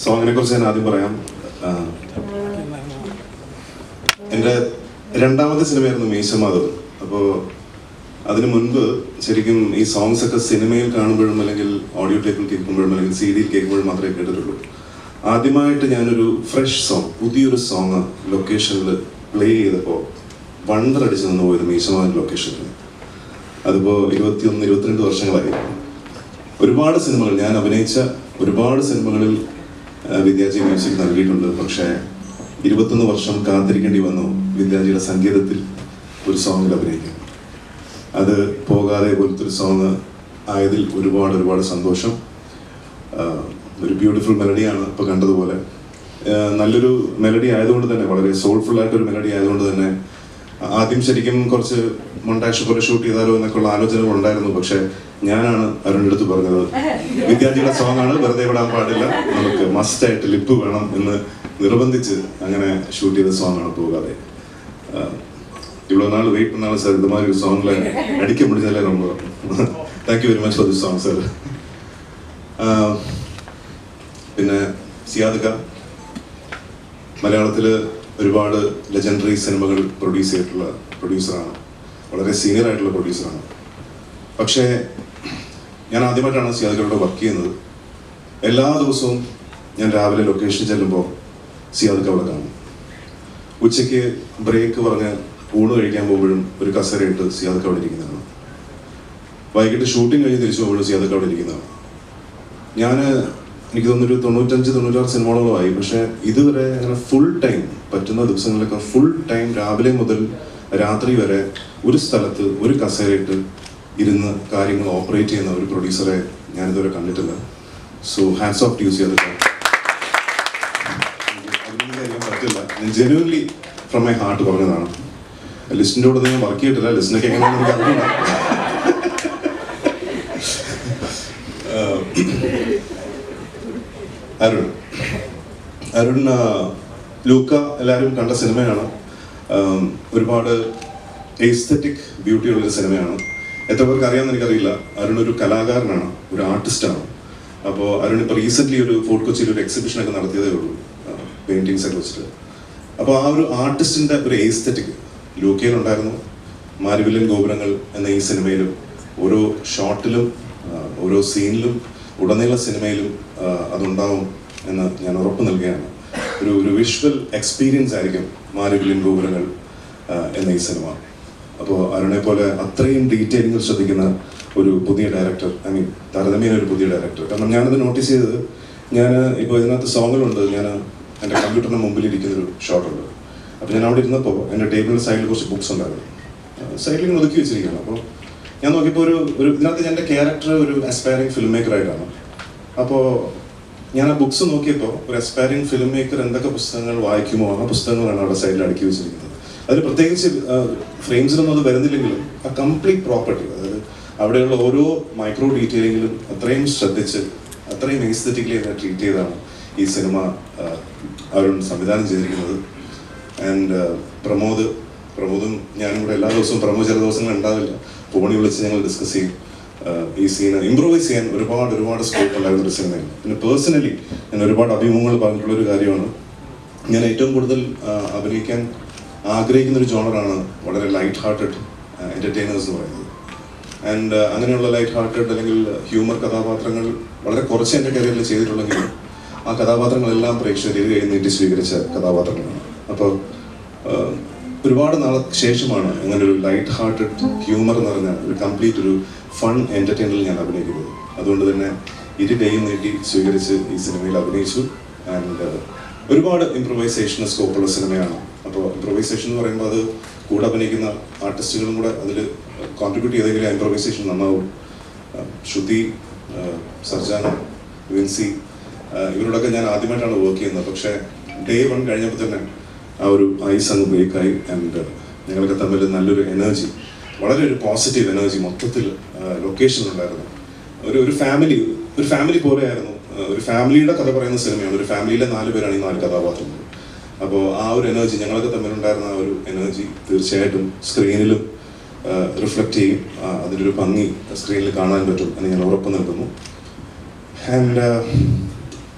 സോങ്ങിനെ കുറിച്ച് ഞാൻ ആദ്യം പറയാം. എൻ്റെ രണ്ടാമത്തെ സിനിമയായിരുന്നു മീശമാധവൻ. അപ്പോൾ അതിനു മുൻപ് ശരിക്കും ഈ സോങ്സ് ഒക്കെ സിനിമയിൽ കാണുമ്പോഴും അല്ലെങ്കിൽ ഓഡിയോ ടേപ്പിൽ കേൾക്കുമ്പോഴും അല്ലെങ്കിൽ CD യിൽ കേൾക്കുമ്പോഴും മാത്രമേ കേട്ടിട്ടുള്ളൂ. ആദ്യമായിട്ട് ഞാനൊരു ഫ്രഷ് സോങ്, പുതിയൊരു സോങ് ലൊക്കേഷനിൽ പ്ലേ ചെയ്തപ്പോൾ വണ്ടർ അടിച്ച് നിന്ന് പോയത് മീശമാധവൻ ലൊക്കേഷനിൽ. അതിപ്പോൾ 21-22 വർഷങ്ങളായി. ഒരുപാട് സിനിമകൾ, ഞാൻ അഭിനയിച്ച ഒരുപാട് സിനിമകളിൽ വിദ്യാജി മ്യൂസിക് നൽകിയിട്ടുണ്ട്. പക്ഷേ 21 വർഷം കാത്തിരിക്കേണ്ടി വന്നു വിദ്യാജിയുടെ സംഗീതത്തിൽ ഒരു സോങ്ങിൽ അഭിനയിക്കാൻ. അത് പോകാതെ പോലത്തെ ഒരു സോങ് ആയതിൽ ഒരുപാട് സന്തോഷം. ഒരു ബ്യൂട്ടിഫുൾ മെലഡിയാണ് ഇപ്പോൾ കണ്ടതുപോലെ. നല്ലൊരു മെലഡി ആയതുകൊണ്ട് തന്നെ, വളരെ സോൾഫുൾ ആയിട്ടൊരു മെലഡി ആയതുകൊണ്ട് തന്നെ ആദ്യം ശരിക്കും കുറച്ച് മൊണ്ടാഷ് പോലെ ഷൂട്ട് ചെയ്താലോ എന്നൊക്കെയുള്ള ആലോചനകൾ ഉണ്ടായിരുന്നു. പക്ഷെ ഞാനാണ് അരുണിൻ്റെ അടുത്ത് പറഞ്ഞത്, വിദ്യാർത്ഥിയുടെ സോങ് ആണ്, വെറുതെ വിടാൻ പാടില്ല, നമുക്ക് മസ്റ്റായിട്ട് ലിപ്പ് വേണം എന്ന് നിർബന്ധിച്ച് അങ്ങനെ ഷൂട്ട് ചെയ്ത സോങ് ആണ് പോകാതെ. ഇவ்வளோ நாள் வெயிட் பண்ணாலும் சார் இந்த மாதிரி ஒரு சாங்ல நடிக்க முடிஞ்சதில்ல. ரொம்ப thank you very much for this song sir. പിന്നെ സിയാദ് മലയാളത്തിൽ ഒരുപാട് ലെജൻഡറി സിനിമകൾ പ്രൊഡ്യൂസ് ചെയ്തിട്ടുള്ള പ്രൊഡ്യൂസറാണ്, വളരെ സീനിയർ ആയിട്ടുള്ള പ്രൊഡ്യൂസറാണ്. പക്ഷേ ഞാൻ ആദ്യമായിട്ടാണ് സിയാദുകളുടെ വർക്ക് ചെയ്യുന്നത്. എല്ലാ ദിവസവും ഞാൻ രാവിലെ ലൊക്കേഷനിൽ ചെല്ലുമ്പോൾ സിയാദ് അവിടെ കാണും. ഉച്ചയ്ക്ക് ബ്രേക്ക് പറഞ്ഞ് ഊണ് കഴിക്കാൻ പോകുമ്പോഴും ഒരു കസരയിട്ട് സിയാദ് അവിടെ ഇരിക്കുന്നതാണ്. വൈകിട്ട് ഷൂട്ടിംഗ് കഴിഞ്ഞ് തിരിച്ചു പോകുമ്പോഴും സിയാദ് അവിടെ ഇരിക്കുന്നതാണ്. എനിക്ക് തോന്നുന്നൊരു 95-96 സിനിമകളായി. പക്ഷെ ഇതുവരെ അങ്ങനെ ഫുൾ ടൈം, പറ്റുന്ന ദിവസങ്ങളിലൊക്കെ ഫുൾ ടൈം രാവിലെ മുതൽ രാത്രി വരെ ഒരു സ്ഥലത്ത് ഒരു കസേരയിട്ട് ഇരുന്ന് കാര്യങ്ങൾ ഓപ്പറേറ്റ് ചെയ്യുന്ന ഒരു പ്രൊഡ്യൂസറെ ഞാനിതുവരെ കണ്ടിട്ടില്ല. So hats off to Siyad. അതിനൊന്നും പറ്റില്ല, ഞാൻ ജെന്യുവൻലി ഫ്രം മൈ ഹാർട്ട് പറഞ്ഞതാണ്. ലിസ്റ്റിൻ്റെ കൂടെ ഞാൻ വർക്ക് ചെയ്തിട്ടില്ല, ലിസ്റ്റിനൊക്കെ എങ്ങനെയാണെന്ന് എനിക്ക് അറിയില്ല. അരുൺ ലൂക്ക എല്ലാവരും കണ്ട സിനിമയാണ്. ഒരുപാട് എസ്തെറ്റിക് ബ്യൂട്ടിയുള്ളൊരു സിനിമയാണ്. എത്ര പേർക്ക് അറിയാമെന്ന് എനിക്കറിയില്ല. അരുൺ ഒരു കലാകാരനാണ്, ഒരു ആർട്ടിസ്റ്റാണ്. അപ്പോൾ അരുൺ ഇപ്പോൾ റീസെൻ്റ്ലി ഒരു ഫോർട്ട് കൊച്ചിയിൽ ഒരു എക്സിബിഷനൊക്കെ നടത്തിയതേ ഉള്ളൂ, പെയിൻറ്റിങ്സ് ഒക്കെ വെച്ചിട്ട്. അപ്പോൾ ആ ഒരു ആർട്ടിസ്റ്റിൻ്റെ ഒരു എസ്തെറ്റിക് ലൂക്കയിലുണ്ടായിരുന്നു. മാരിവില്ലൻ ഗോപുരങ്ങൾ എന്ന ഈ സിനിമയിലും ഓരോ ഷോട്ടിലും ഓരോ സീനിലും ഉടനീള സിനിമയിലും അതുണ്ടാവും എന്ന് ഞാൻ ഉറപ്പ് നൽകുകയാണ്. ഒരു വിഷ്വൽ എക്സ്പീരിയൻസ് ആയിരിക്കും മാരിവില്ലൻ ഗോപുരങ്ങൾ എന്ന ഈ സിനിമ. അപ്പോൾ അരുണെ പോലെ അത്രയും ഡീറ്റെയിലിംഗ് ശ്രദ്ധിക്കുന്ന ഒരു പുതിയ ഡയറക്ടർ, താരതമ്യേന ഒരു പുതിയ ഡയറക്ടർ. കാരണം ഞാനത് നോട്ടീസ് ചെയ്തത്, ഞാൻ ഇപ്പോൾ ഇതിനകത്ത് സോങ്ങിലുണ്ട്, ഞാൻ എൻ്റെ കമ്പ്യൂട്ടറിന് മുമ്പിലിരിക്കുന്നൊരു ഷോട്ടുണ്ട്. അപ്പോൾ ഞാൻ അവിടെ ഇരുന്നപ്പോൾ എൻ്റെ ടേബിളിൻ്റെ സൈഡിൽ കുറച്ച് ബുക്സ് ഉണ്ടായിരുന്നു, സൈഡിൽ ഇങ്ങനെ ഒതുക്കി വെച്ചിരിക്കുകയാണ്. അപ്പോൾ ഞാൻ നോക്കിയപ്പോൾ ഒരു ഇതിനകത്ത് എൻ്റെ ക്യാരക്ടർ ഒരു അസ്പയറിംഗ് ഫിലിം മേക്കറായിട്ടാണ്. അപ്പോൾ ഞാൻ ആ ബുക്സ് നോക്കിയപ്പോൾ ഒരു അസ്പയറിംഗ് ഫിലിം മേക്കർ എന്തൊക്കെ പുസ്തകങ്ങൾ വായിക്കുമോ ആ പുസ്തകങ്ങളാണ് അവിടെ സൈഡിൽ അടുക്കി വെച്ചിരിക്കുന്നത്. അതിൽ പ്രത്യേകിച്ച് ഫ്രെയിംസിലൊന്നും അത് വരുന്നില്ലെങ്കിലും ആ കംപ്ലീറ്റ് പ്രോപ്പർട്ടി, അതായത് അവിടെയുള്ള ഓരോ മൈക്രോ ഡീറ്റെയിലിങ്ങിലും അത്രയും ശ്രദ്ധിച്ച് അത്രയും എസ്തെറ്റിക്കലി അതിനെ ട്രീറ്റ് ചെയ്താണ് ഈ സിനിമ അരുൺ സംവിധാനം ചെയ്തിരിക്കുന്നത്. ആൻഡ് പ്രമോദും ഞാനും കൂടെ എല്ലാ ദിവസവും, പ്രമോദ് ചില ദിവസങ്ങൾ ഉണ്ടാവില്ല, ഫോണിൽ വിളിച്ച് ഞങ്ങൾ ഡിസ്കസ് ചെയ്യും. ഈ സീന് ഇംപ്രൂവൈസ് ചെയ്യാൻ ഒരുപാട് സ്കോപ്പ് ഉണ്ടായിരുന്നൊരു സിനിമയാണ്. പിന്നെ പേഴ്സണലി ഞാൻ ഒരുപാട് അഭിമുഖങ്ങൾ പറഞ്ഞിട്ടുള്ളൊരു കാര്യമാണ്, ഞാൻ ഏറ്റവും കൂടുതൽ അഭിനയിക്കാൻ ആഗ്രഹിക്കുന്ന ഒരു ജോണറാണ് വളരെ ലൈറ്റ് ഹാർട്ടഡ് എൻ്റർടൈനേഴ്സ് എന്ന് പറയുന്നത്. ആൻഡ് അങ്ങനെയുള്ള ലൈറ്റ് ഹാർട്ടഡ് അല്ലെങ്കിൽ ഹ്യൂമർ കഥാപാത്രങ്ങൾ വളരെ കുറച്ച് എൻ്റെ കരിയറിൽ ചെയ്തിട്ടുള്ളെങ്കിലും ആ കഥാപാത്രങ്ങളെല്ലാം പ്രേക്ഷകർ എഴുന്നേറ്റ് സ്വീകരിച്ച കഥാപാത്രങ്ങളാണ്. അപ്പോൾ ഒരുപാട് നാൾക്ക് ശേഷമാണ് അങ്ങനെ ഒരു ലൈറ്റ് ഹാർട്ടഡ് ഹ്യൂമർ എന്ന് പറഞ്ഞ ഒരു കംപ്ലീറ്റ് ഒരു ഫൺ എൻ്റർടൈനറിൽ ഞാൻ അഭിനയിക്കുന്നത്. അതുകൊണ്ട് തന്നെ ഇരു കൈയും നീട്ടി സ്വീകരിച്ച് ഈ സിനിമയിൽ അഭിനയിച്ചു. ആൻഡ് ഒരുപാട് ഇംപ്രവൈസേഷന് സ്കോപ്പുള്ള സിനിമയാണ്. അപ്പോൾ ഇംപ്രവൈസേഷൻ എന്ന് പറയുമ്പോൾ അത് കൂടെ അഭിനയിക്കുന്ന ആർട്ടിസ്റ്റുകളും കൂടെ അതിൽ കോൺട്രിബ്യൂട്ട് ചെയ്തെങ്കിൽ ഇംപ്രവൈസേഷൻ നന്നാവും. ശ്രുതി, സർജാന, വിൻസി, ഇവരോടൊക്കെ ഞാൻ ആദ്യമായിട്ടാണ് വർക്ക് ചെയ്യുന്നത്. പക്ഷേ ഡേ 1 കഴിഞ്ഞപ്പോൾ തന്നെ ആ ഒരു ഐസ് അങ്ങ് ബ്രേക്കായി. ആൻഡ് ഞങ്ങളൊക്കെ തമ്മിൽ നല്ലൊരു എനർജി, വളരെ ഒരു പോസിറ്റീവ് എനർജി മൊത്തത്തിൽ ലൊക്കേഷനിലുണ്ടായിരുന്നു. ഒരു ഫാമിലി പോലെയായിരുന്നു. ഒരു ഫാമിലിയുടെ കഥ പറയുന്ന സിനിമയാണ്. ഒരു ഫാമിലിയിലെ 4 പേരാണ് ഈ 4 കഥാപാത്രങ്ങൾ. അപ്പോൾ ആ ഒരു എനർജി, ഞങ്ങളൊക്കെ തമ്മിലുണ്ടായിരുന്ന ആ ഒരു എനർജി തീർച്ചയായിട്ടും സ്ക്രീനിലും റിഫ്ലക്റ്റ് ചെയ്യും. അതിൻ്റെ ഒരു ഭംഗി സ്ക്രീനിൽ കാണാൻ പറ്റും എന്ന് ഞാൻ ഉറപ്പ് നൽകുന്നു. And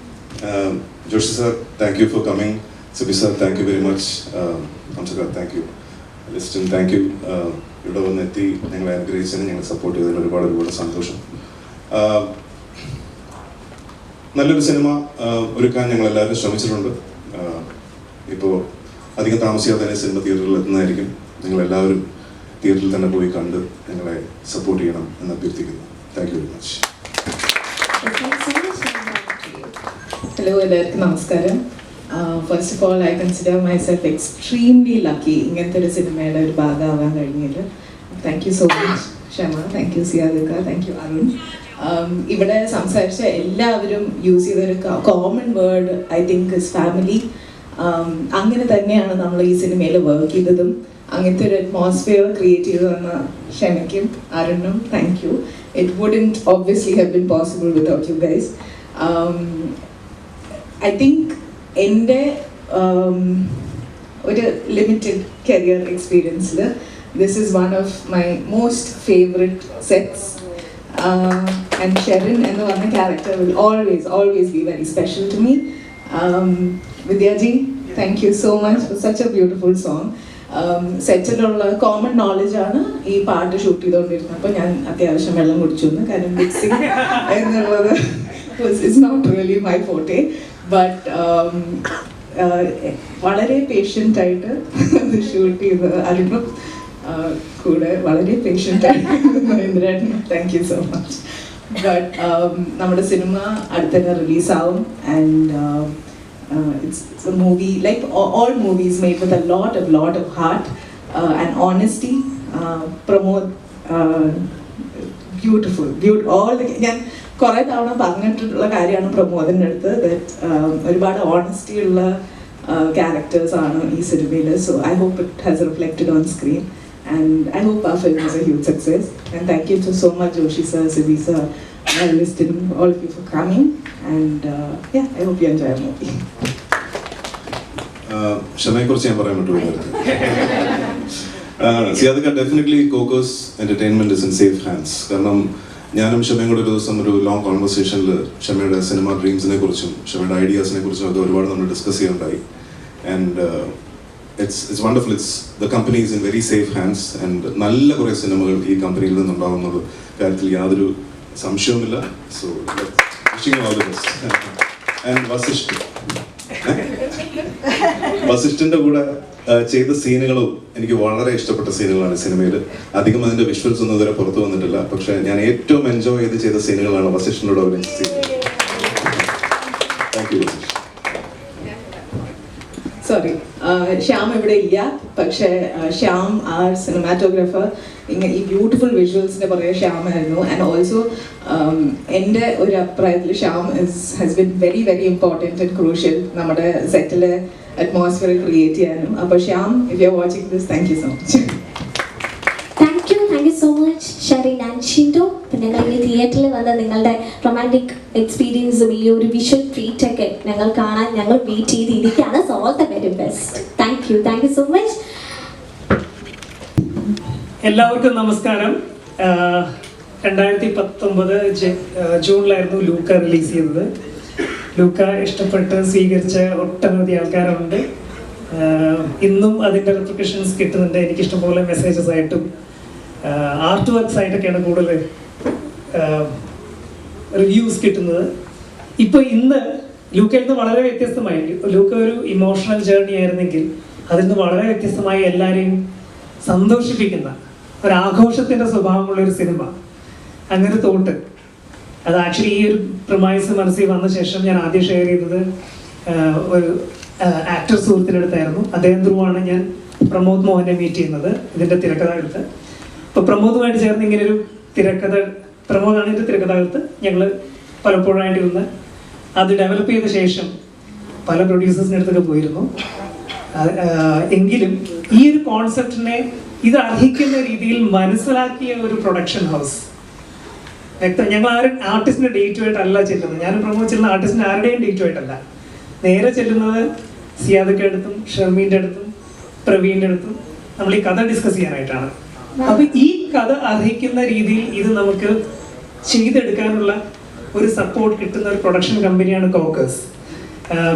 Joshi sir, thank you for coming. Subi sir, thank you very much. ഹംസക, thank you. Listin, thank you. ഇവിടെ വന്നെത്തി ഞങ്ങളെ അനുഗ്രഹിച്ചതിന്, ഞങ്ങളെ സപ്പോർട്ട് ചെയ്തതിന് ഒരുപാട് ഒരുപാട് സന്തോഷം. നല്ലൊരു സിനിമ ഒരുക്കാൻ ഞങ്ങൾ എല്ലാവരും ശ്രമിച്ചിട്ടുണ്ട്. ഇപ്പോൾ അധികം താമസിയാതെ തന്നെ സിനിമ തിയേറ്ററിൽ എത്തുന്നതായിരിക്കും. നിങ്ങളെല്ലാവരും തിയേറ്ററിൽ തന്നെ പോയി കണ്ട് ഞങ്ങളെ സപ്പോർട്ട് ചെയ്യണം എന്ന് അഭ്യർത്ഥിക്കുന്നു. Thank you very much. Hello, എല്ലാവർക്കും നമസ്കാരം. First of all, I consider myself extremely lucky ഇങ്ങനത്തെ ഒരു സിനിമയുടെ ഒരു ഭാഗമാവാൻ കഴിഞ്ഞതിൽ. Thank you so much Kshama, thank you സിയാദിക്ക, താങ്ക് യു അരുൺ. ഇവിടെ സംസാരിച്ച എല്ലാവരും യൂസ് ചെയ്തൊരു common word I think is family. അങ്ങനെ തന്നെയാണ് നമ്മൾ ഈ സിനിമയിൽ വർക്ക് ചെയ്തതും. അങ്ങനത്തെ ഒരു അറ്റ്മോസ്ഫിയർ ക്രിയേറ്റ് ചെയ്തു തന്ന ക്ഷമയ്ക്കും അരുണും thank you. It wouldn't obviously have been possible without you guys. I think എൻ്റെ ഒരു ലിമിറ്റഡ് കരിയർ എക്സ്പീരിയൻസിൽ this is one of my most favorite sets. And Sharon and the one character will always be very special to me. Vidyaji, thank you so much for such a beautiful song. സെറ്റിലുള്ള common knowledge ആണ് ഈ പാട്ട് shoot ചെയ്തുകൊണ്ടിരുന്നപ്പോൾ ഞാൻ അത്യാവശ്യം വെള്ളം കുടിച്ചു. കാരണം mixing എന്നുള്ളത് it's not really my forte. But വളരെ പേഷ്യൻ്റ് ആയിട്ട് ഷൂട്ട് ചെയ്ത് അരുണും കൂടെ വളരെ പേഷ്യൻ്റ് ആയിട്ട് thank you so much. But നമ്മുടെ സിനിമ അടുത്തന്നെ റിലീസാവും. And it's a movie like all movies made with a lot of heart and honesty. Pramod, beautiful all ഞാൻ കുറേ തവണ പറഞ്ഞിട്ടുള്ള കാര്യമാണ് പ്രമോദിൻ്റെ അടുത്ത്, ദാറ്റ് ഒരുപാട് ഓണസ്റ്റി ഉള്ള ക്യാരക്ടേഴ്സ് ആണ് ഈ സിനിമയിൽ. So I hope it has reflected on screen and I hope our film is a huge success. And thank you so much Joshi sir, Sibi sir, Listin, all of you for coming. And yeah, I hope you enjoy our movie. ക്ഷമയെക്കുറിച്ച് ഞാൻ പറയാൻ പറ്റുമോ? സിയാദിക്ക, definitely Kokers entertainment is in safe hands. കാരണം ഞാനും ക്ഷമയും കൂടെ ഒരു ദിവസം ഒരു ലോങ് കോൺവെർസേഷനിൽ ക്ഷമയുടെ സിനിമ ഡ്രീംസിനെ കുറിച്ചും ക്ഷമയുടെ ഐഡിയാസിനെ കുറിച്ചും ഒക്കെ ഒരുപാട് നമ്മൾ ഡിസ്കസ് ചെയ്യുന്നുണ്ടായി. And it's wonderful. The company is in very safe hands and നല്ല കുറേ സിനിമകൾ ഈ കമ്പനിയിൽ നിന്നുണ്ടാകുന്നത് കാര്യത്തിൽ യാതൊരു സംശയവുമില്ല. So wishing you all the best. And വസിഷ്ഠിന്റെ കൂടെ ചെയ്ത സീനുകളും എനിക്ക് വളരെ ഇഷ്ടപ്പെട്ട സീനുകളാണ് സിനിമയിൽ. അധികം അതിന്റെ വിഷ്വൽസ് ഒന്നും ഇതുവരെ പുറത്തു വന്നിട്ടില്ല. പക്ഷെ ഞാൻ ഏറ്റവും എൻജോയ് ചെയ്ത സീനുകളാണ് വസിഷ്ഠിനോട് അഭിനയിച്ച സീനുകൾ. Thank you Vasisht. Sorry, Shyam ഇവിടെ ഇല്ല. പക്ഷേ ശ്യാം ആർ സിനിമാറ്റോഗ്രാഫർ ഇങ്ങനെ ഈ ബ്യൂട്ടിഫുൾ വിഷ്വൽസിൻ്റെ പുറകെ ശ്യാമായിരുന്നു. ആൻഡ് ഓൾസോ എൻ്റെ ഒരു അഭിപ്രായത്തിൽ Shyam has been very important and crucial നമ്മുടെ സെറ്റിലെ അറ്റ്മോസ്ഫിയർ ക്രിയേറ്റ് ചെയ്യാനും. അപ്പോൾ Shyam, if you are watching this, thank you so much. Thank you so much Sherin and Shindo. ഞങ്ങൾ ഈ തിയേറ്ററിൽ വന്ന് നിങ്ങളുടെ റൊമാൻറ്റിക് എക്സ്പീരിയൻസും ഈ ഒരു വിഷ്വൽ ട്രീറ്റ് ഒക്കെ ഞങ്ങൾ കാണാൻ ഞങ്ങൾ വെയിറ്റ് ചെയ്തിരിക്കുകയാണ്. So all the very best. Thank you so much. എല്ലാവർക്കും നമസ്കാരം. 2019 ജൂണിലായിരുന്നു ലൂക്ക റിലീസ് ചെയ്തത്. ലൂക്ക ഇഷ്ടപ്പെട്ട് സ്വീകരിച്ച ഒട്ടനവധി ആൾക്കാരുണ്ട്. ഇന്നും അതിൻ്റെ റെപ്ലിക്കേഷൻസ് കിട്ടുന്നുണ്ട്. എനിക്കിഷ്ടംപോലെ മെസ്സേജസ് ആയിട്ടും ആർട്ട് വർക്ക്സ് ആയിട്ടൊക്കെയാണ് കൂടുതൽ റിവ്യൂസ് കിട്ടുന്നത്. ഇപ്പോൾ ഇന്ന് ലൂക്കയിൽ നിന്ന് വളരെ വ്യത്യസ്തമായി, ലൂക്ക ഒരു ഇമോഷണൽ ജേർണി ആയിരുന്നെങ്കിൽ അതിൽ നിന്ന് വളരെ വ്യത്യസ്തമായി എല്ലാവരെയും സന്തോഷിപ്പിക്കുന്ന ഒരാഘോഷത്തിൻ്റെ സ്വഭാവമുള്ളൊരു സിനിമ. അങ്ങനെ തോട്ട് അത് ആക്ച്വലി ഈ ഒരു പ്രമൈസ് മനസ്സിൽ വന്ന ശേഷം ഞാൻ ആദ്യം ഷെയർ ചെയ്തത് ഒരു ആക്ടർ സുഹൃത്തിൻ്റെ അടുത്തായിരുന്നു. അദ്ദേഹം ത്രൂ ആണ് ഞാൻ പ്രമോദ് മോഹനെ മീറ്റ് ചെയ്യുന്നത്, ഇതിൻ്റെ തിരക്കഥ എടുത്ത്. അപ്പോൾ പ്രമോദുമായിട്ട് ചേർന്ന് ഇങ്ങനൊരു തിരക്കഥ, പ്രമോദാണ് ഇതിൻ്റെ തിരക്കഥ എടുത്ത് ഞങ്ങൾ പലപ്പോഴായിട്ട് ഇരുന്ന് അത് ഡെവലപ്പ് ചെയ്ത ശേഷം പല പ്രൊഡ്യൂസേഴ്സിൻ്റെ അടുത്തൊക്കെ പോയിരുന്നു. എങ്കിലും ഈ ഒരു കോൺസെപ്റ്റിനെ ഇത് അർഹിക്കുന്ന രീതിയിൽ മനസ്സിലാക്കിയ ഒരു പ്രൊഡക്ഷൻ ഹൗസ് ഞങ്ങൾ ആരും ആർട്ടിസ്റ്റിൻ്റെ ഡേറ്റുമായിട്ടല്ല ചെല്ലുന്നത്. ഞാൻ പ്രമോദ് ചെല്ലുന്ന ആർട്ടിസ്റ്റിന് ആരുടെയും ഡേറ്റുമായിട്ടല്ല. നേരെ ചെല്ലുന്നത് സിയാദൊക്കെ അടുത്തും ഷർമീൻ്റെ അടുത്തും പ്രവീണിൻ്റെ അടുത്തും നമ്മൾ ഈ കഥ ഡിസ്കസ് ചെയ്യാനായിട്ടാണ്. അപ്പൊ ഈ കഥ അർഹിക്കുന്ന രീതിയിൽ ഇത് നമുക്ക് ചെയ്തെടുക്കാനുള്ള ഒരു സപ്പോർട്ട് കിട്ടുന്ന ഒരു പ്രൊഡക്ഷൻ കമ്പനിയാണ് കോക്കേഴ്സ്.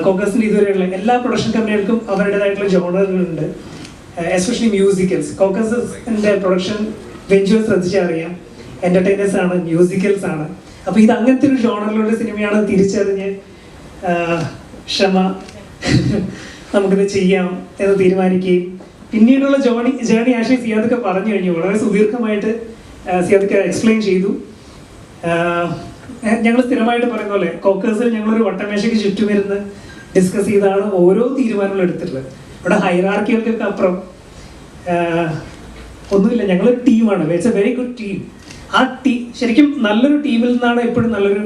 കോക്കസിൻ്റെ ഇതുവരെയുള്ള എല്ലാ പ്രൊഡക്ഷൻ കമ്പനികൾക്കും അവരുടേതായിട്ടുള്ള ജോണറുകളുണ്ട്, എസ്പെഷ്യലി മ്യൂസിക്കൽസ്. കോക്കസിൻ്റെ പ്രൊഡക്ഷൻ വെഞ്ചേഴ്സ് ശ്രദ്ധിച്ചാൽ അറിയാം, എൻ്റർടൈനേഴ്സ് ആണ്, മ്യൂസിക്കൽസ് ആണ്. അപ്പോൾ ഇത് അങ്ങനത്തെ ഒരു ജോണറിലുള്ള സിനിമയാണ് തിരിച്ചറിഞ്ഞ് ക്ഷമ നമുക്കിത് ചെയ്യാം എന്ന് തീരുമാനിക്കുകയും പിന്നീടുള്ള ജേണി ആക്ച്വലി സിയാദൊക്കെ പറഞ്ഞു കഴിഞ്ഞു. വളരെ സുദീർഘമായിട്ട് സിയാദൊക്കെ എക്സ്പ്ലെയിൻ ചെയ്തു. ഞങ്ങൾ സ്ഥിരമായിട്ട് പറയുന്ന പോലെ കോക്കേഴ്സിൽ ഞങ്ങളൊരു വട്ടമേശയ്ക്ക് ചുറ്റുമിരുന്ന് ഡിസ്കസ് ചെയ്താണ് ഓരോ തീരുമാനങ്ങളും എടുത്തിട്ടുള്ളത്. ഇവിടെ ഹൈറാർക്കികൾക്കൊക്കെ അപ്പുറം ഒന്നുമില്ല, ഞങ്ങളൊരു ടീമാണ്. It's a very good team. ആ ശരിക്കും നല്ലൊരു ടീമിൽ നിന്നാണ് എപ്പോഴും നല്ലൊരു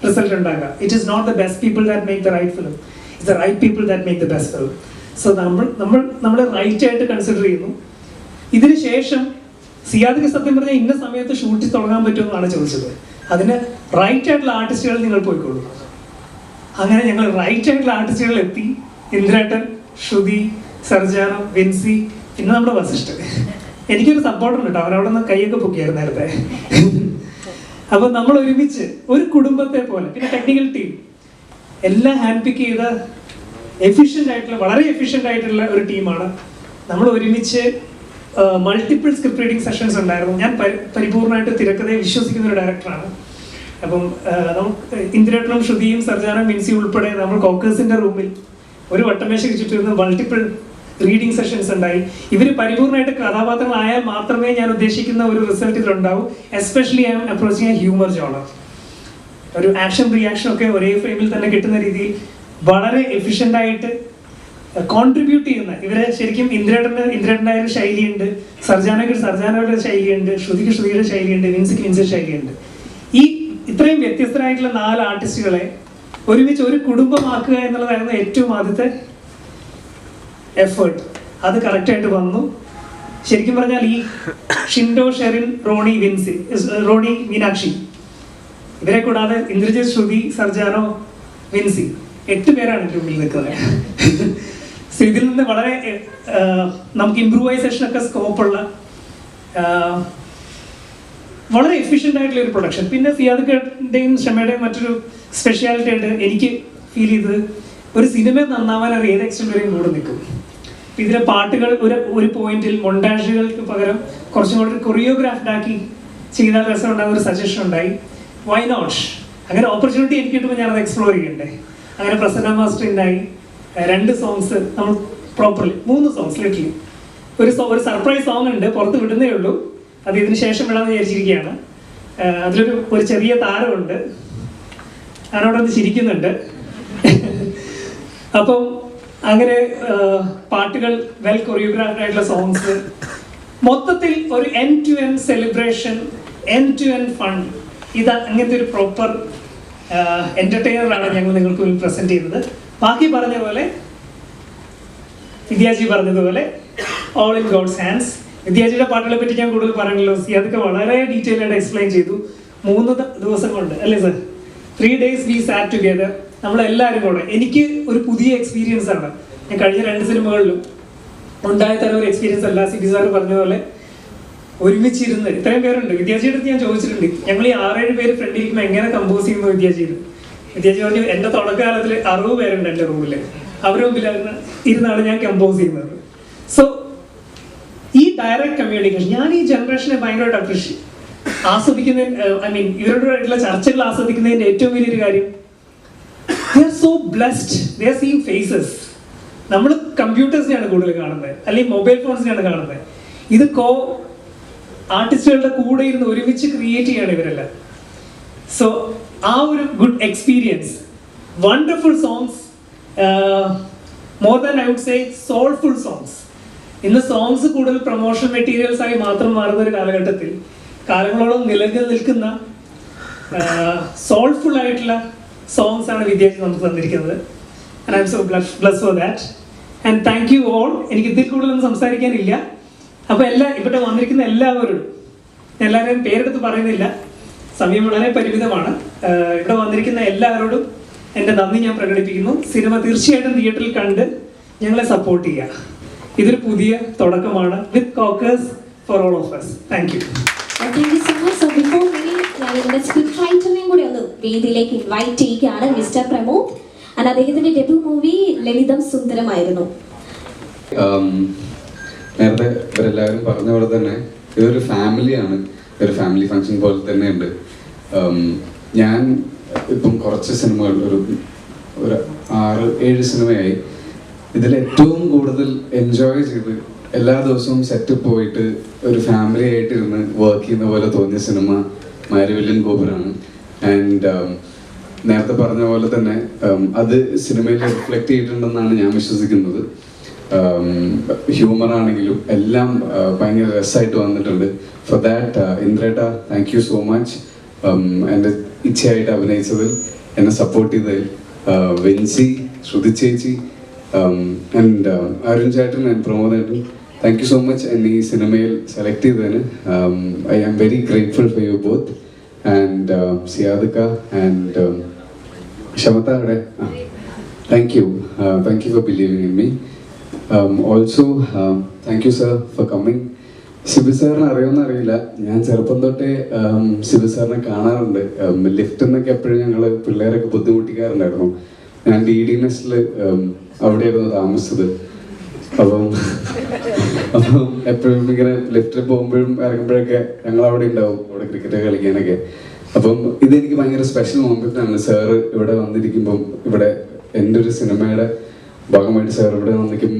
റിസൾട്ട് ഉണ്ടാക്കുക. It is not the best people that make the right film, it's the right people that make the best film. So നമ്മൾ റൈറ്റ് ആയിട്ട് കൺസിഡർ ചെയ്യുന്നു. ഇതിന് ശേഷം സിയാദിക്ക് സത്യം പറഞ്ഞാൽ ഇന്ന സമയത്ത് ഷൂട്ടിൽ തുടങ്ങാൻ പറ്റുമെന്നാണ് ചോദിച്ചത്. അതിന് റൈറ്റ് ആയിട്ടുള്ള ആർട്ടിസ്റ്റുകൾ നിങ്ങൾ പോയിക്കോളൂ. അങ്ങനെ ഞങ്ങൾ റൈറ്റ് ആയിട്ടുള്ള ആർട്ടിസ്റ്റുകൾ എത്തി. ഇന്ദ്രേട്ടൻ, ശ്രുതി, സർജാന, വിൻസി, പിന്നെ നമ്മുടെ വസിഷ്ഠൻ. എനിക്കൊരു സപ്പോർട്ടുണ്ട് കേട്ടോ, അവരവിടെ നിന്ന് കൈയൊക്കെ പൊക്കിയായിരുന്നു നേരത്തെ. അപ്പൊ നമ്മൾ ഒരുമിച്ച് ഒരു കുടുംബത്തെ പോലെ, പിന്നെ ടെക്നിക്കൽ ടീം എല്ലാം ഹാൻഡ് പിക്ക് ചെയ്ത വളരെ എഫിഷ്യൻ്റ് ആയിട്ടുള്ള ഒരു ടീമാണ്. നമ്മൾ ഒരുമിച്ച് മൾട്ടിപ്പിൾ സ്ക്രിപ്റ്റ് റീഡിംഗ് സെഷൻസ് ഉണ്ടായിരുന്നു. ഞാൻ പരിപൂർണമായിട്ട് തിരക്കഥയെ വിശ്വസിക്കുന്ന ഒരു ഡയറക്ടറാണ്. അപ്പം ഇന്ദിരേട്ടനും ശ്രുതിയും സർജാനും മിൻസിയും ഉൾപ്പെടെ നമ്മൾ കോക്കേഴ്സിന്റെ റൂമിൽ ഒരു വട്ടമേശയ്ക്ക് ചുറ്റിരുന്ന് മൾട്ടിപ്പിൾ റീഡിംഗ് സെഷൻസ് ഉണ്ടായി. ഇവർ പരിപൂർണമായിട്ട് കഥാപാത്രങ്ങളായാൽ മാത്രമേ ഞാൻ ഉദ്ദേശിക്കുന്ന ഒരു റിസൾട്ട് ഇതിലുണ്ടാവും. Especially I am approaching a humour genre. ഒരു ആക്ഷൻ റിയാക്ഷൻ ഒക്കെ ഒരേ ഫ്രെയിമിൽ തന്നെ കിട്ടുന്ന രീതിയിൽ വളരെ എഫിഷ്യൻ്റ് ആയിട്ട് കോൺട്രിബ്യൂട്ട് ചെയ്യുന്ന ഇവരെ ശരിക്കും ഇന്ദ്രേട്ടൻ്റെ ഒരു ശൈലിയുണ്ട്, സർജാനയുടെ ശൈലിയുണ്ട്, ശ്രുതിയുടെ ശൈലിയുണ്ട്, വിൻസിയുടെ ശൈലിയുണ്ട്. ഈ ഇത്രയും വ്യത്യസ്തരായിട്ടുള്ള 4 ആർട്ടിസ്റ്റുകളെ ഒരുമിച്ച് ഒരു കുടുംബമാക്കുക എന്നുള്ളതായിരുന്നു ഏറ്റവും ആദ്യത്തെ എഫേർട്ട്. അത് കറക്റ്റായിട്ട് വന്നു. ശരിക്കും പറഞ്ഞാൽ ഈ ഷിൻഡോ, ഷെറിൻ, റോണി, മീനാക്ഷി ഇവരെ കൂടാതെ ഇന്ദ്രജിത്ത്, ശ്രുതി, സർജാനോ, വിൻസി 8 പേരാണ് എൻ്റെ മുമ്പിൽ നിൽക്കുന്നത്. സോ ഇതിൽ നിന്ന് വളരെ നമുക്ക് ഇംപ്രൂവൈസേഷൻ ഒക്കെ സ്കോപ്പുള്ള വളരെ എഫിഷ്യൻ്റ് ആയിട്ടുള്ള ഒരു പ്രൊഡക്ഷൻ. പിന്നെ സിയാദുകളുടെയും ക്ഷമയുടെയും മറ്റൊരു സ്പെഷ്യാലിറ്റി ആയിട്ട് എനിക്ക് ഫീൽ ചെയ്തത്, ഒരു സിനിമ നന്നാവാൻ അവർ ഏത് എക്സ്റ്റെൻറ്റ് വരെയും കൂടെ നിൽക്കും. ഇതിലെ പാട്ടുകൾ ഒരു പോയിന്റിൽ മൊണ്ടാഷുകൾക്ക് പകരം കുറച്ചും കൂടി കൊറിയോഗ്രാഫ്ഡ് ആക്കി ചെയ്താൽ രസം ഉണ്ടാകുന്ന ഒരു സജഷൻ ഉണ്ടായി. Why not? അങ്ങനെ ഓപ്പർച്യൂണിറ്റി എനിക്ക് കിട്ടുമ്പോൾ ഞാനത് എക്സ്പ്ലോർ ചെയ്യണ്ടേ. അങ്ങനെ പ്രസന്ന മാസ്റ്റർ ഉണ്ടായി. 2 സോങ്സ് നമ്മൾ പ്രോപ്പർലി 3 സോങ്സ് ലിറ്റിൽ ഒരു സർപ്രൈസ് സോങ് ഉണ്ട്, പുറത്ത് വിടുന്നേ ഉള്ളൂ. അത് ഇതിന് ശേഷം വിടാമെന്ന് വിചാരിച്ചിരിക്കുകയാണ്. അതിലൊരു ചെറിയ താരമുണ്ട്, അതിനോടൊന്ന് ചിരിക്കുന്നുണ്ട്. അപ്പം അങ്ങനെ പാട്ടുകൾ, വെൽ കൊറിയോഗ്രാഫ്ഡ് ആയിട്ടുള്ള സോങ്സ്, മൊത്തത്തിൽ ഒരു end to end celebration, end to end fun. ഇത് അങ്ങനത്തെ ഒരു പ്രോപ്പർ എൻ്റർടൈനറാണ് ഞങ്ങൾ നിങ്ങൾക്ക് മുന്നിൽ പ്രസൻറ്റ് ചെയ്യുന്നത്. ബാക്കി പറഞ്ഞ പോലെ, വിദ്യാജി പറഞ്ഞതുപോലെ ഓൾ ഇൻ ഗോഡ്സ് ഹാൻഡ്സ്. വിദ്യാജിയുടെ പാട്ടുകളെ പറ്റി ഞാൻ കൂടുതൽ പറയണല്ലോ. അതൊക്കെ വളരെ ഡീറ്റെയിൽ ആയിട്ട് എക്സ്പ്ലെയിൻ ചെയ്തു. 3 ദിവസം കൊണ്ട്, അല്ലേ sir? 3 days we sat together. നമ്മളെല്ലാവരും കൂടെ, എനിക്ക് ഒരു പുതിയ എക്സ്പീരിയൻസ് ആണ്. ഞാൻ കഴിഞ്ഞ 2 സിനിമകളിലും ഉണ്ടായ തരം ഒരു എക്സ്പീരിയൻസ് അല്ല. സിബി സാർ പറഞ്ഞതുപോലെ ഒരുമിച്ചിരുന്ന് ഇത്രയും പേരുണ്ട്. വിദ്യാജിയുടെ അടുത്ത് ഞാൻ ചോദിച്ചിട്ടുണ്ട്, ഞങ്ങൾ ഈ 6-7 പേര് ഫ്രണ്ടിലിരിക്കുമ്പോൾ എങ്ങനെ കമ്പോസ് ചെയ്യുന്നു വിദ്യാജി പറഞ്ഞു, എൻ്റെ തുടക്കകാലത്തിൽ 60 പേരുണ്ട് എൻ്റെ റൂമിൽ, അവരുടെ മുമ്പിൽ ഇരുന്നാണ് ഞാൻ കമ്പോസ് ചെയ്യുന്നത്. സോ ഈ ഡയറക്റ്റ് കമ്മ്യൂണിക്കേഷൻ ഞാൻ ഈ ജനറേഷനെ ഭയങ്കരമായിട്ട് ആസ്വദിക്കുന്നതിന്, ഇവരോടായിട്ടുള്ള ചർച്ചകൾ ആസ്വദിക്കുന്നതിൻ്റെ ഏറ്റവും വലിയൊരു കാര്യം, they are so blessed, they are seeing faces. നമ്മൾ കമ്പ്യൂട്ടേഴ്സിനെയാണ് കൂടുതൽ കാണുന്നത്, അല്ലെങ്കിൽ മൊബൈൽ ഫോൺസിനെയാണ് കാണുന്നത്. ഇത് ആർട്ടിസ്റ്റുകളുടെ കൂടെ ഇരുന്ന് ഒരുമിച്ച് ക്രിയേറ്റ് ചെയ്യാണ് ഇവരെല്ലാം. സോ ആ ഒരു good experience, wonderful songs, more than I would say soulful songs. ഇന്ന് സോങ്സ് കൂടുതൽ പ്രൊമോഷൻ മെറ്റീരിയൽസ് ആയി മാത്രം മാറുന്ന ഒരു കാലഘട്ടത്തിൽ കാലങ്ങളോളം നിൽക്കുന്ന സോൾഫുൾ ആയിട്ടുള്ള സോങ്സ് ആണ് വിദ്യാജി നമുക്ക് തന്നിരിക്കുന്നത്. And I M so blessed for that. And thank you all. എനിക്ക് ഇതിൽ കൂടുതലൊന്നും സംസാരിക്കാനില്ല. അപ്പോൾ ഇവിടെ വന്നിരിക്കുന്ന എല്ലാവരോടും, എല്ലാവരെയും പേരെടുത്ത് പറയുന്നില്ല, സമയം വളരെ പരിമിതമാണ്. ഇവിടെ വന്നിരിക്കുന്ന എല്ലാവരോടും എൻ്റെ നന്ദി ഞാൻ പ്രകടിപ്പിക്കുന്നു. സിനിമ തീർച്ചയായിട്ടും തിയേറ്ററിൽ കണ്ട് ഞങ്ങളെ സപ്പോർട്ട് ചെയ്യുക. ഇതൊരു പുതിയ തുടക്കമാണ്. With Kokers for all of us. Thank you. Thank you so much. So before ഞാൻ ഇതിൻ്റെ സ്ക്രിപ്റ്റ് റൈറ്ററിനെയും കൂടി ഒന്ന് വേദിയിലേക്ക് ഇൻവൈറ്റ് ചെയ്യുകയാണ്, മിസ്റ്റർ പ്രമോദ്. ആൻഡ് അദ്ദേഹത്തിന്റെ ഡെബ്യൂ മൂവി ലളിതം സുന്ദരമായിരുന്നു. നേരത്തെ ഇവരെല്ലാവരും പറഞ്ഞ പോലെ തന്നെ ഇതൊരു ഫാമിലിയാണ്, ഒരു ഫാമിലി ഫങ്ഷൻ പോലെ തന്നെയുണ്ട്. ഞാൻ ഇപ്പം കുറച്ച് സിനിമകൾ ഒരു 6-7 സിനിമയായി. ഇതിലേറ്റവും കൂടുതൽ എൻജോയ് ചെയ്ത് എല്ലാ ദിവസവും സെറ്റ് പോയിട്ട് ഒരു ഫാമിലി ആയിട്ടിരുന്ന് വർക്ക് ചെയ്യുന്ന പോലെ തോന്നിയ സിനിമ മാരിവില്ലൻ ഗോപുരമാണ്. ആൻഡ് നേരത്തെ പറഞ്ഞ പോലെ തന്നെ അത് സിനിമയിൽ റിഫ്ലക്റ്റ് ചെയ്തിട്ടുണ്ടെന്നാണ് ഞാൻ വിശ്വസിക്കുന്നത്. ഹ്യൂമർ ആണെങ്കിലും എല്ലാം ഭയങ്കര രസമായിട്ട് വന്നിട്ടുണ്ട്. ഫോർ ദാറ്റ് ഇന്ദ്രേട്ട, താങ്ക് യു സോ മച്ച്. എൻ്റെ ഇച്ഛയായിട്ട് അഭിനയിച്ചതിൽ, എന്നെ സപ്പോർട്ട് ചെയ്തതിൽ, വിൻസി, ശ്രുതി ചേച്ചി, ആൻഡ് അരുൺ ചേട്ടൻ ആൻഡ് പ്രമോദേട്ടൻ, താങ്ക് യു സോ മച്ച് എന്നെ ഈ സിനിമയിൽ സെലക്ട് ചെയ്തതിന്. I am very grateful for you both. And സിയാദിക്ക ആൻഡ് ക്ഷമത അവിടെ, thank you for believing in me. Also thank you sir for coming. Shibu സാറിനെ അറിയുമെന്ന് അറിയില്ല, ഞാൻ ചെറുപ്പം തൊട്ടേ ശിബു സാറിനെ കാണാറുണ്ട്. ലിഫ്റ്റ് എന്നൊക്കെ എപ്പോഴും ഞങ്ങൾ പിള്ളേരൊക്കെ ബുദ്ധിമുട്ടിക്കാറുണ്ടായിരുന്നു. ഞാൻ DD-നെസ്റ്റിൽ അവിടെയായിരുന്നു താമസിച്ചത്. അപ്പം എപ്പോഴും ഇങ്ങനെ ലിഫ്റ്റിൽ പോകുമ്പോഴും ഇറങ്ങുമ്പോഴൊക്കെ ഞങ്ങൾ അവിടെ ഉണ്ടാവും, അവിടെ ക്രിക്കറ്റ് കളിക്കാനൊക്കെ. അപ്പം ഇതെനിക്ക് ഭയങ്കര സ്പെഷ്യൽ മൊമെൻ്റാണ്. സാറ് ഇവിടെ വന്നിരിക്കുമ്പം, ഇവിടെ എൻ്റെ ഒരു സിനിമയുടെ ഭാഗമായിട്ട് സാർ ഇവിടെ വന്നിരിക്കും,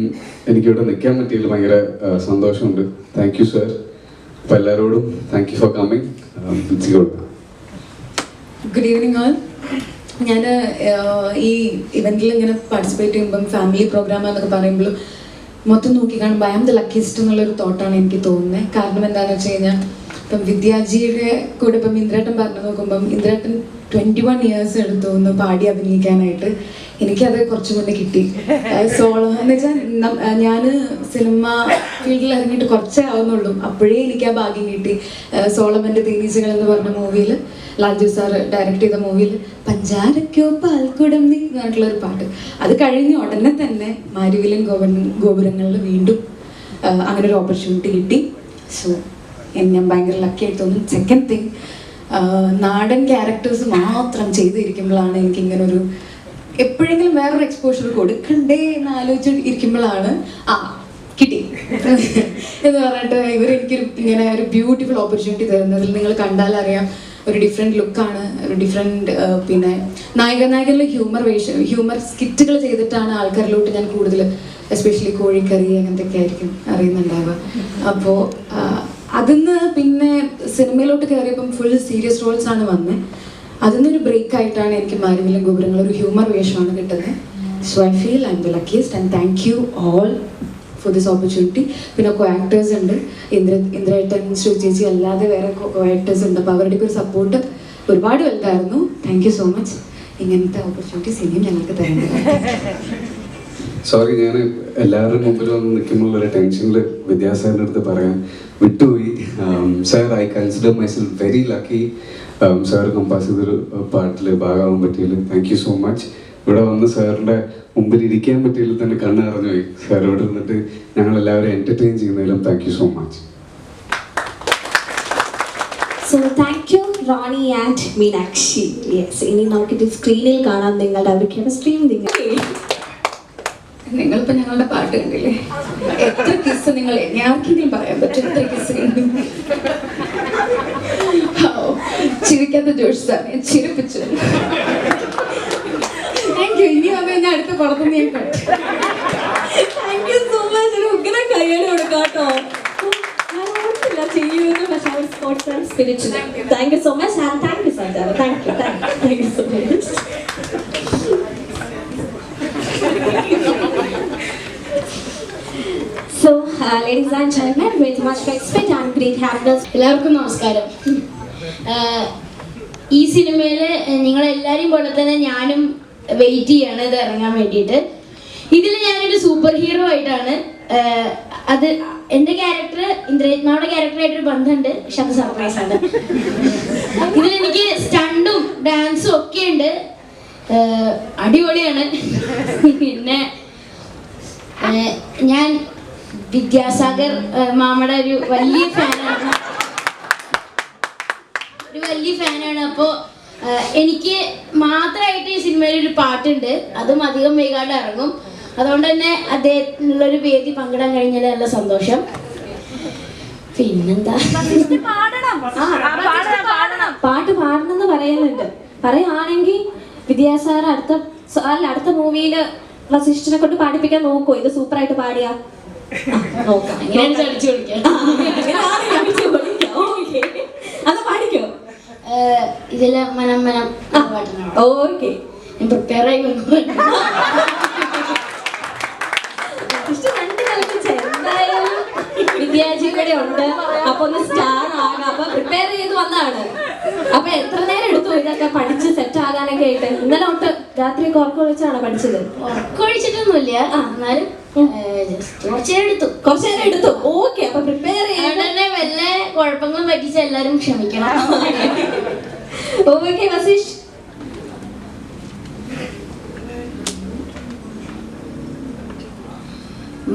എനിക്കിവിടെ നിൽക്കാൻ പറ്റിയതിൽ ഭയങ്കര സന്തോഷമുണ്ട്. Thank you sir. അപ്പോൾ എല്ലാവരോടും thank you for coming. Good evening all. ഞാൻ ഈ ഇവൻറ്റിൽ ഇങ്ങനെ പാർട്ടിസിപ്പേറ്റ് ചെയ്യുമ്പം ഫാമിലി പ്രോഗ്രാം എന്നൊക്കെ പറയുമ്പോഴും മൊത്തം നോക്കി കാണുമ്പോൾ ഐ ആം ദ ലക്കിയസ്റ്റ് എന്നുള്ളൊരു തോട്ടാണ് എനിക്ക് തോന്നുന്നത്. കാരണം എന്താണെന്ന് വെച്ച് കഴിഞ്ഞാൽ ഇപ്പം വിദ്യാജിയുടെ കൂടെ ഇപ്പം ഇന്ദ്രേട്ടൻ പറഞ്ഞു നോക്കുമ്പം ഇന്ദ്രേട്ടൻ 21 years എടുത്തു ഒന്ന് പാടി അഭിനയിക്കാനായിട്ട്. എനിക്കത് കുറച്ചു മുന്നേ കിട്ടി. സോളോ എന്ന് വെച്ചാൽ ഞാൻ സിനിമ ഫീൽഡിൽ ഇറങ്ങിയിട്ട് കുറച്ചേ ആവുന്നുള്ളൂ, അപ്പോഴേ എനിക്ക് ആ ഭാഗ്യം കിട്ടി. സോളമൻ്റെ തേനീച്ചകൾ എന്ന് പറഞ്ഞ മൂവിയിൽ, ലാൽജു സാർ ഡയറക്റ്റ് ചെയ്ത മൂവിയിൽ പഞ്ചാരക്കോ പാൽക്കുടം നീ എന്ന് പറഞ്ഞിട്ടുള്ളൊരു പാട്ട്, അത് കഴിഞ്ഞ ഉടനെ തന്നെ മാരിവില്ലൻ ഗോപുരങ്ങളിൽ വീണ്ടും അങ്ങനെ ഒരു ഓപ്പർച്യൂണിറ്റി കിട്ടി. സോ ഞാൻ ഭയങ്കര ലക്കി ആയിട്ട് തോന്നുന്നു. സെക്കൻഡ് തിങ്, നാടൻ ക്യാരക്ടേഴ്സ് മാത്രം ചെയ്തിരിക്കുമ്പോഴാണ് എനിക്കിങ്ങനെ ഒരു എപ്പോഴെങ്കിലും വേറൊരു എക്സ്പോഷർ കൊടുക്കണ്ടേ എന്ന് ആലോചിച്ച് ഇരിക്കുമ്പോഴാണ് കിട്ടി എന്ന് പറഞ്ഞിട്ട് ഇവരെനിക്കൊരു ഇങ്ങനെ ഒരു ബ്യൂട്ടിഫുൾ ഓപ്പർച്യൂണിറ്റി തരുന്നതിൽ നിങ്ങൾ കണ്ടാൽ അറിയാം. ഒരു ഡിഫറെൻറ്റ് ലുക്കാണ്, ഒരു ഡിഫറെൻറ്റ് പിന്നെ നായകരിലെ ഹ്യൂമർ സ്കിറ്റുകൾ ചെയ്തിട്ടാണ് ആൾക്കാരിലോട്ട് ഞാൻ കൂടുതൽ, എസ്പെഷ്യലി കോഴിക്കറി അങ്ങനത്തെയൊക്കെ ആയിരിക്കും അറിയുന്നുണ്ടാവുക. അപ്പോൾ അതിന്ന് പിന്നെ സിനിമയിലോട്ട് കയറിയപ്പം ഫുൾ സീരിയസ് റോൾസ് ആണ് വന്നത്. അതിന്നൊരു ബ്രേക്ക് ആയിട്ടാണ് എനിക്ക് മാരിവില്ലൻ ഗോപുരങ്ങൾ ഒരു ഹ്യൂമർ വേഷമാണ് കിട്ടുന്നത്. So I feel I M the luckiest and thank you all for this opportunity. പിന്നെ കോ ആക്ടേഴ്സ് ഉണ്ട്, ഇന്ദ്രേട്ടൻ, ശ്രുതി ചേച്ചി, അല്ലാതെ വേറെ കോ ആക്ടേഴ്സ് ഉണ്ട്. അപ്പോൾ അവരുടെയൊക്കെ ഒരു സപ്പോർട്ട് ഒരുപാട് വലുതായിരുന്നു. Thank you so much. ഇങ്ങനത്തെ ഓപ്പർച്യൂണിറ്റീസ് ഇനിയും ഞങ്ങൾക്ക് തരുന്നത്. സോറി, ഞാൻ എല്ലാവരുടെയും മുമ്പിൽ വന്ന് നിൽക്കുമ്പോൾ ഒരു ടെൻഷനിൽ വിദ്യാസാറിൻ്റെ അടുത്ത് പറയാൻ വിട്ടുപോയി. Sir, I consider myself very lucky. Sir compass ചെയ്തൊരു പാട്ടിൽ ഭാഗമാകാൻ പറ്റിയതിൽ താങ്ക് യു സോ മച്ച്. ഇവിടെ വന്ന് സാറിൻ്റെ മുമ്പിൽ ഇരിക്കാൻ പറ്റിയതിൽ തന്നെ കണ്ണ് നിറഞ്ഞു പോയി. സാർ ഇവിടെ ഇരുന്നിട്ട് ഞങ്ങളെല്ലാവരും എൻ്റർടൈൻ ചെയ്യുന്നതിലും thank you so much. So thank you Rony and Meenakshi. Yes, ഇനി നമുക്കിത് സ്ക്രീനിൽ കാണാം നിങ്ങളുടെ ഒരു കെമിസ്ട്രിയും. നിങ്ങളിപ്പോൾ ഞങ്ങളുടെ പാട്ട് കണ്ടില്ലേ? എത്ര കിസ് നിങ്ങൾ ആർക്കെങ്കിലും പറയാൻ പറ്റും? എത്ര കിസ് കണ്ടു? ചിരിക്കാത്ത ജോഷ് സാർ ചിരിപ്പിച്ചു. Thank you. ഇനി വന്നു കഴിഞ്ഞാൽ അടുത്ത പുറത്തുനിന്ന് ഞാൻ കണ്ടു. Thank you so much. ഒരു ഉഗ്ര കയ്യടി കൊടുക്കാം കേട്ടോ. ഞാൻ ഓർത്തില്ല ചെയ്യുമെന്ന്, പക്ഷേ അവർ sports spirit. Thank you so much and thank you sir. Thank you so much. So, ladies and gentlemen, with much respect and great happiness. എല്ലാവർക്കും നമസ്കാരം. ഈ സിനിമയിൽ നിങ്ങളെല്ലാവരെയും പോലെ തന്നെ ഞാനും വെയിറ്റ് ചെയ്യാണ് ഇത് ഇറങ്ങാൻ വേണ്ടിയിട്ട്. ഇതിൽ ഞാനൊരു സൂപ്പർ ഹീറോ ആയിട്ടാണ്. അത് എൻ്റെ ക്യാരക്ടർ ഇന്ദ്രജിത്മാവുടെ ക്യാരക്ടറായിട്ടൊരു ബന്ധമുണ്ട്, പക്ഷെ അത് സർപ്രൈസ് ആണ്. ഇതിലെനിക്ക് സ്റ്റണ്ടും ഡാൻസും ഒക്കെ ഉണ്ട്, അടിപൊളിയാണ്. പിന്നെ ഞാൻ വിദ്യാസാഗർ മാമയുടെ ഒരു വലിയ ഫാനാണ്. അപ്പോൾ എനിക്ക് മാത്രമായിട്ട് ഈ സിനിമയിൽ ഒരു പാട്ടുണ്ട്, അതും അധികം വൈകാണ്ട് ഇറങ്ങും. അതുകൊണ്ട് തന്നെ അദ്ദേഹത്തിനുള്ളൊരു വേദി പങ്കിടാൻ കഴിഞ്ഞാൽ നല്ല സന്തോഷം. പിന്നെന്താ, പാട്ട് പാടണമെന്ന് പറയുന്നുണ്ട്. പറയുകയാണെങ്കിൽ വിദ്യാസാർ അടുത്ത മൂവിയിൽ വസിഷ്ഠനെ കൊണ്ട് പാടിപ്പിക്കാൻ നോക്കൂ. ഇത് സൂപ്പറായിട്ട് പാടിയാ നോക്കാം. എങ്ങനെയാണ് ചടിച്ചു വിളിക്കാൻ? അത് പാടിക്കോ. ഇതിലെ മനം മനം പാട്ടാണ്. ഓക്കെ, ഞാൻ പ്രിപ്പയർ ആയി വന്നു. എന്തായാലും വിദ്യാജി കൂടെ ഉണ്ട്, അപ്പൊ ഒന്ന് സ്റ്റാർ ആകാം. അപ്പൊ പ്രിപ്പയർ ചെയ്ത് വന്നതാണ്. അപ്പൊ എത്ര നേരം എടുത്തു ഇതൊക്കെ പഠിച്ച് സെറ്റ് ആകാനൊക്കെ ആയിട്ട്? ഇന്നലെ തൊട്ട് രാത്രി ഉറക്കൊഴിച്ചാണോ പഠിച്ചത്? ഉറക്കൊഴിച്ചിട്ടൊന്നുമില്ല, എന്നാലും കുറച്ചു നേരം എടുത്തു. ഓക്കെ, അപ്പൊ പ്രിപ്പയർ തന്നെ വല്ല കുഴപ്പങ്ങളും പറ്റിച്ച എല്ലാരും ക്ഷമിക്കണം. ഓക്കെ വസിഷ്.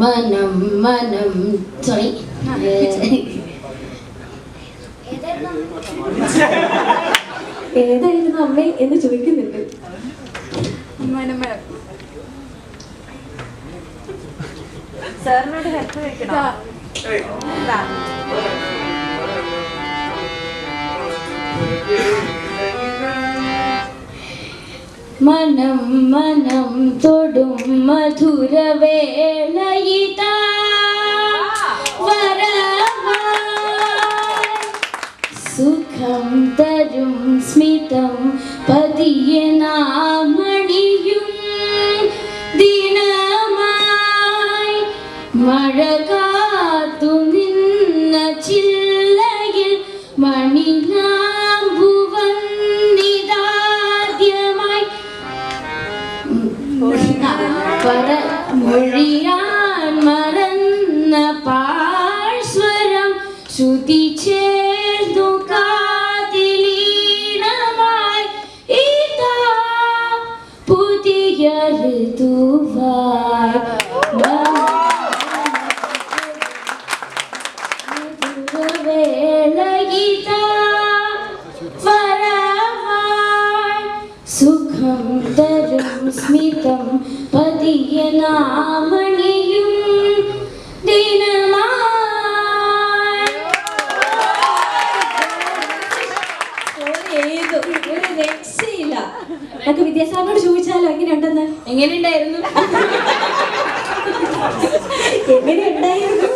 മനം മനം സോറി ഏതായിരുന്നു അമ്മ എന്ന് ചോദിക്കുന്നുണ്ട്. സാറിനോട് ഹെൽപ്പ് വെക്കണം. മനം മനം തൊടും മധുരവേളയിതാ സുഖം തരും സ്മിതം പതിയെ നാമണിയും ദിനമായി മഴ കാത്തു നിന്ന ചില്ലയിൽ മണിനാമ്പുവന്നിതാദ്യമായി മൊഴിയാൻ മറന്ന പാഴ്സ്വരം ശ്രുതി ചേർന്നു കാതിലീണമായി ഇതാ പുതിയ ഋതുവായി വേളയിതാ വരവായി സുഖം തരും സ്മിതം പതിയ നാമണിയും ദിനമായി. ഒരു രക്ഷയില്ല. നമുക്ക് വിദ്യാസാറിനോട് ചോദിച്ചാലോ എങ്ങനെയുണ്ടെന്ന്? എങ്ങനെയുണ്ടായിരുന്നു? എങ്ങനെയുണ്ടായിരുന്നു?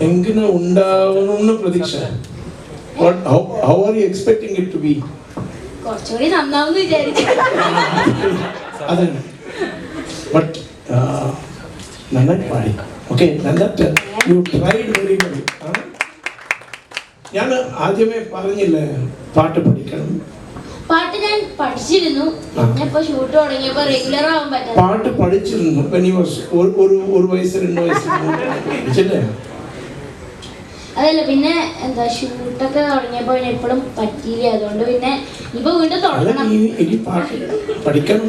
എങ്ങനെ ഉണ്ടാവണമെന്ന് പ്രതീക്ഷ. How are you expecting it to be? കുറച്ചുകൂടി നന്നാവുമെന്ന് വിചാരിച്ചു. അതാണ്. But നന്നായി പാടി. Okay, നന്നായിട്ട് you tried very well. ഞാൻ ആദ്യമേ പറഞ്ഞില്ലേ പാട്ട് പഠിക്കണം. പാട്ട് ഞാൻ പഠിച്ചിരുന്നു, ഇപ്പൊ ഷൂട്ട് തുടങ്ങിയപ്പോ റെഗുലർ ആവാൻ പറ്റാ. പാട്ട് പഠിച്ചിരുന്നു when he was ഒരു വയസ്സ് 2 വയസ്സ് പഠിച്ചില്ലേ? അതല്ല, പിന്നെ എന്താ ഷൂട്ടൊക്കെ തുടങ്ങിയപ്പോ പിന്നെ എപ്പോഴും പറ്റിയില്ല. അതുകൊണ്ട് പിന്നെ ഇപ്പൊ വീണ്ടും തുടങ്ങണം. ഇനി പാട്ട് പഠിക്കണം.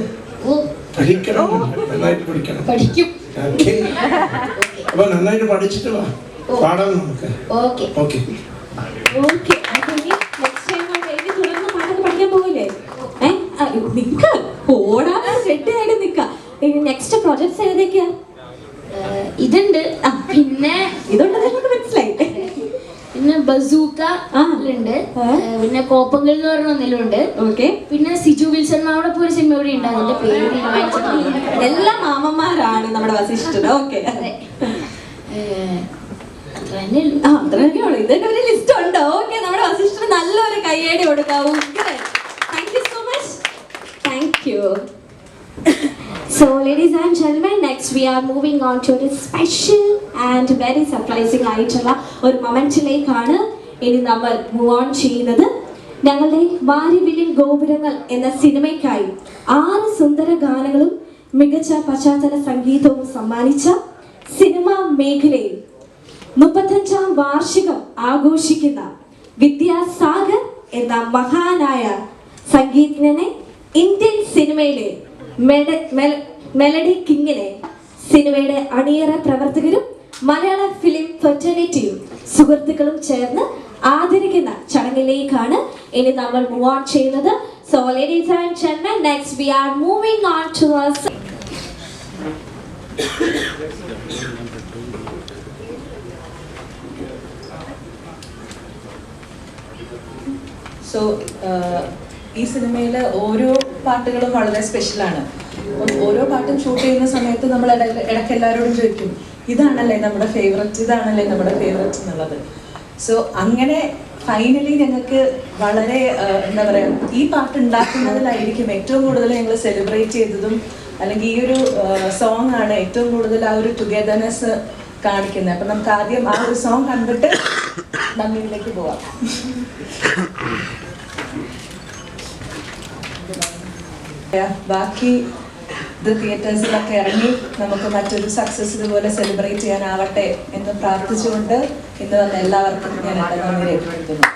പഠിക്കണം, നന്നായിട്ട് പഠിക്കണം. പഠിക്കും. അപ്പൊ നന്നായിട്ട് പഠിച്ചിട്ട് വാ, പാടാം നമുക്ക്. Okay okay, okay. അപ്പൊ ഇനി next time എഴുതി തുടർന്ന് പാട്ടൊക്കെ പഠിക്കാൻ പോകില്ലേ? നിക്ക ഓടാതെ സെറ്റ് ആയിട്ട് നിക്ക. നെക്സ്റ്റ് പ്രോജക്ട്സ് ഏതൊക്കെയാ? ഇതുണ്ട്, പിന്നെ ഇതുണ്ടെന്ന് നമുക്ക് മനസ്സിലായി. പിന്നെ ബസൂക്ക ഉണ്ട്, പിന്നെ കോപ്പങ്കൽ എന്ന് പറഞ്ഞ ഒന്നിലുണ്ട്. ഓക്കെ, പിന്നെ സിജു വിൽസൺ മാവിടെ ഒരു സിനിമ കൂടി ഉണ്ട്, അതിന്റെ പേര് തീരുമാനിച്ചിട്ടില്ല. എല്ലാ മാമന്മാരാണ് നമ്മുടെ വസിഷ്ഠൻ. ഓക്കെ, അത്രയൊക്കെ ഉള്ളു. ഇതൊക്കെ ഒരു ലിസ്റ്റ് ഉണ്ട്. ഓക്കെ, നമ്മുടെ വസിഷ്ഠന് നല്ലൊരു കയ്യടി കൊടുക്കാവൂ. Thank you so much. Thank you. So ladies and gentlemen, next we are moving on to a special and very surprising ആയിട്ടുള്ള ഒരു മൊമെന്റിലേക്കാണ് ഇനി നമ്മൾ മൂവ് ഓൺ ചെയ്യുന്നത്. ഞങ്ങളുടെ വാരിവില്ലിൻ ഗോപുരങ്ങൾ എന്ന സിനിമയ്ക്കായി 6 സുന്ദര ഗാനങ്ങളും മികച്ച പശ്ചാത്തല സംഗീതവും സമ്മാനിച്ച സിനിമാ മേഖലയിൽ 35ാം വാർഷികം ആഘോഷിക്കുന്ന വിദ്യാസാഗർ എന്ന മഹാനായ സംഗീതജ്ഞനെ ഇന്ത്യൻ സിനിമയിലെ മെലഡി കിങ്ങിനെ സിനിമയുടെ അണിയറ പ്രവർത്തകരും മലയാള ഫിലിം ഫെർട്ടർനിറ്റിയും സുഹൃത്തുക്കളും ചേർന്ന് ആദരിക്കുന്ന ചടങ്ങിലേക്കാണ് ഇനി നമ്മൾ മൂവ് ഓൺ ചെയ്യുന്നത്. So ladies and gentlemen, next we are moving on to so ഈ സിനിമയിലെ ഓരോ പാട്ടുകളും വളരെ സ്പെഷ്യലാണ്. ഓരോ പാട്ടും ഷൂട്ട് ചെയ്യുന്ന സമയത്ത് നമ്മൾ ഇടയ്ക്ക് എല്ലാവരോടും ചോദിക്കും, ഇതാണല്ലേ നമ്മുടെ ഫേവററ്റ് എന്നുള്ളത്. സോ അങ്ങനെ ഫൈനലി ഞങ്ങൾക്ക് വളരെ എന്താ പറയുക, ഈ പാട്ട് ഉണ്ടാക്കുന്നതിലായിരിക്കും ഏറ്റവും കൂടുതൽ ഞങ്ങൾ സെലിബ്രേറ്റ് ചെയ്തതും, അല്ലെങ്കിൽ ഈ ഒരു സോങ് ആണ് ഏറ്റവും കൂടുതൽ ആ ഒരു ടുഗെദർനെസ് കാണിക്കുന്നത്. അപ്പം നമുക്ക് ആദ്യം ആ ഒരു സോങ് കണ്ടിട്ട് നമ്മളിലേക്ക് പോവാം. ബാക്കി ഇത് തിയേറ്റേഴ്സിലൊക്കെ ഇറങ്ങി നമുക്ക് മറ്റൊരു സക്സസ് ഇതുപോലെ സെലിബ്രേറ്റ് ചെയ്യാനാവട്ടെ എന്ന് പ്രാർത്ഥിച്ചുകൊണ്ട് ഇന്ന് വന്ന എല്ലാവർക്കും ഞാൻ എൻ്റെ നന്ദി രേഖപ്പെടുത്തുന്നു.